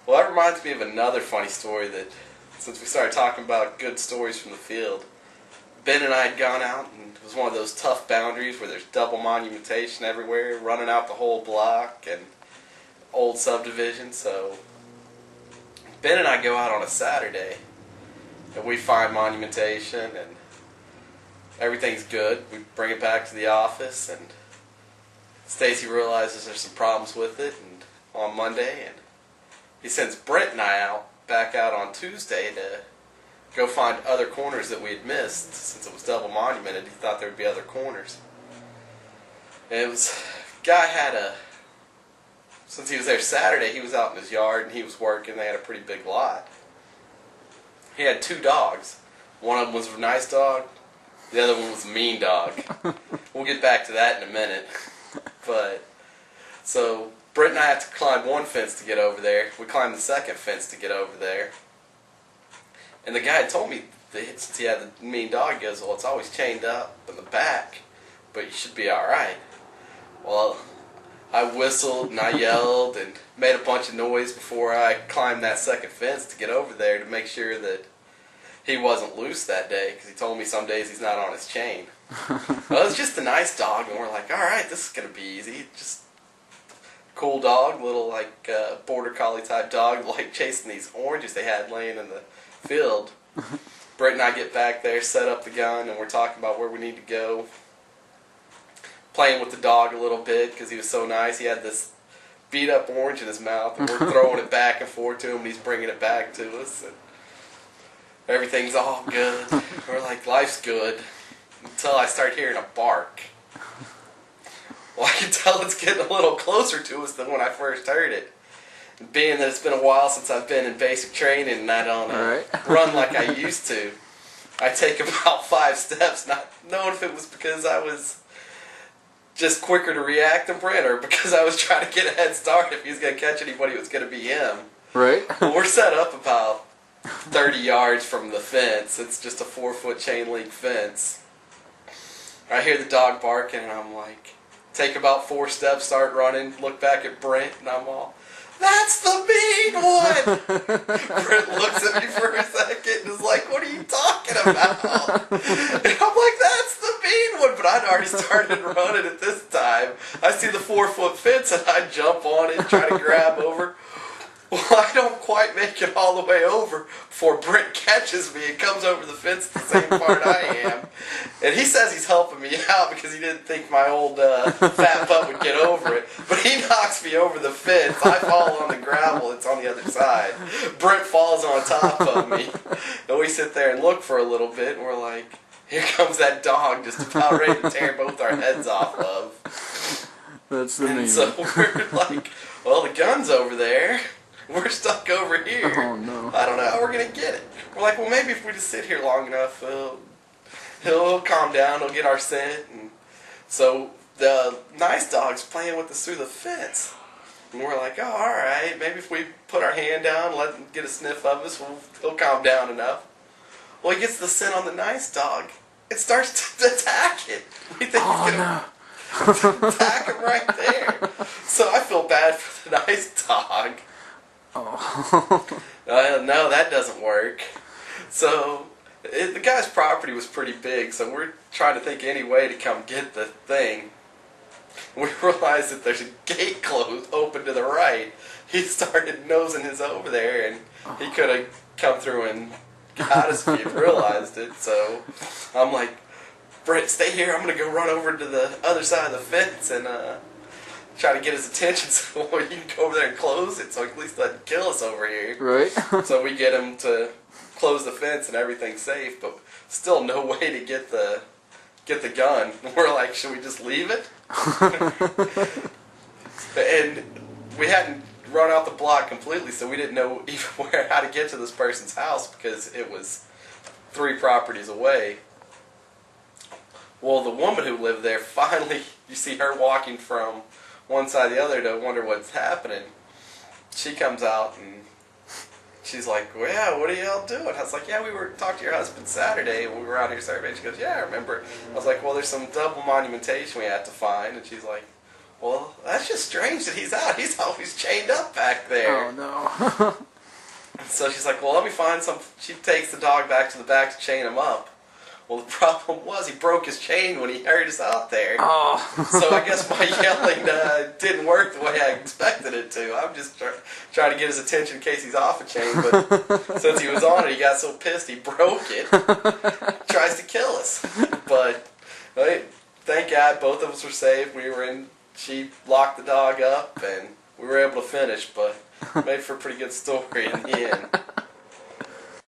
Well, that reminds me of another funny story that, since we started talking about good stories from the field, Ben and I had gone out, and it was one of those tough boundaries where there's double monumentation everywhere, running out the whole block, and old subdivision. So Ben and I go out on a Saturday, and we find monumentation, and everything's good. We bring it back to the office, and Stacy realizes there's some problems with it, and on Monday, and he sends Brent and I back out on Tuesday to go find other corners that we had missed. Since it was double monumented, he thought there would be other corners. And it was, guy had since he was there Saturday, he was out in his yard and he was working. They had a pretty big lot. He had 2 dogs. One of them was a nice dog. The other one was a mean dog. We'll get back to that in a minute. But, so Brent and I have to climb one fence to get over there. We climbed the second fence to get over there. And the guy had told me that since he had the mean dog, he goes, well, it's always chained up in the back, but you should be alright. Well, I whistled and I yelled and made a bunch of noise before I climbed that second fence to get over there to make sure that he wasn't loose that day, because he told me some days he's not on his chain. Well, it was just a nice dog, and we're like, alright, this is going to be easy. Just cool dog, little like border collie type dog, like chasing these oranges they had laying in the field. Brett and I get back there, set up the gun, and we're talking about where we need to go. Playing with the dog a little bit because he was so nice. He had this beat up orange in his mouth, and we're throwing it back and forth to him, and he's bringing it back to us. And everything's all good. We're like, life's good. Until I start hearing a bark. Well, I can tell it's getting a little closer to us than when I first heard it. And being that it's been a while since I've been in basic training and I don't run like I used to, I take about 5 steps, not knowing if it was because I was just quicker to react than Brent, or because I was trying to get a head start. If he was going to catch anybody, it was going to be him. Right. Well, we're set up about 30 yards from the fence. It's just a 4-foot chain link fence. I hear the dog barking, and I'm like, take about 4 steps, start running, look back at Brent, and I'm all, that's the mean one! Brent looks at me for a second and is like, what are you talking about? And I'm like, that's the mean one! But I'd already started running at this time. I see the 4-foot fence, and I jump on it and try to grab over. Well, I don't quite make it all the way over before Brent catches me and comes over the fence the same part I am. And he says he's helping me out because he didn't think my old fat butt would get over it. But he knocks me over the fence. I fall on the gravel. It's on the other side. Brent falls on top of me. And we sit there and look for a little bit, and we're like, here comes that dog just about ready to tear both our heads off of. That's the mean. So we're like, well, the gun's over there. We're stuck over here. Oh, no. I don't know how we're going to get it. We're like, well, maybe if we just sit here long enough, he'll calm down, he'll get our scent. And so the nice dog's playing with us through the fence. And we're like, oh, all right, maybe if we put our hand down, let him get a sniff of us, he'll calm down enough. Well, he gets the scent on the nice dog. It starts to attack it. We think he's going to attack him right there. So I feel bad for the nice dog. Oh. No, that doesn't work. So the guy's property was pretty big, so we're trying to think of any way to come get the thing. We realized that there's a gate closed open to the right. He started nosing his over there, and he could have come through and got us if he'd realized it. So I'm like, Brent, stay here. I'm going to go run over to the other side of the fence and try to get his attention so you can go over there and close it so he at least doesn't kill us over here. Right. So we get him to close the fence and everything's safe, but still no way to get the gun. We're like, should we just leave it? And we hadn't run out the block completely, so we didn't know even how to get to this person's house because it was 3 properties away. Well, the woman who lived there, finally, you see her walking from one side to the other to wonder what's happening. She comes out and she's like, well, yeah, what are y'all doing? I was like, yeah, we were talking to your husband Saturday and we were out here surveying. She goes, yeah, I remember. I was like, well, there's some double monumentation we had to find. And she's like, well, that's just strange that he's out. He's always chained up back there. Oh no. So she's like, well, let me find some. She takes the dog back to the back to chain him up. Well, the problem was he broke his chain when he heard us out there. Oh. So I guess my yelling didn't work the way I expected it to. I'm just trying to get his attention in case he's off a chain. But since he was on it, he got so pissed he broke it. Tries to kill us. But thank God both of us were safe. She locked the dog up and we were able to finish. But made for a pretty good story in the end.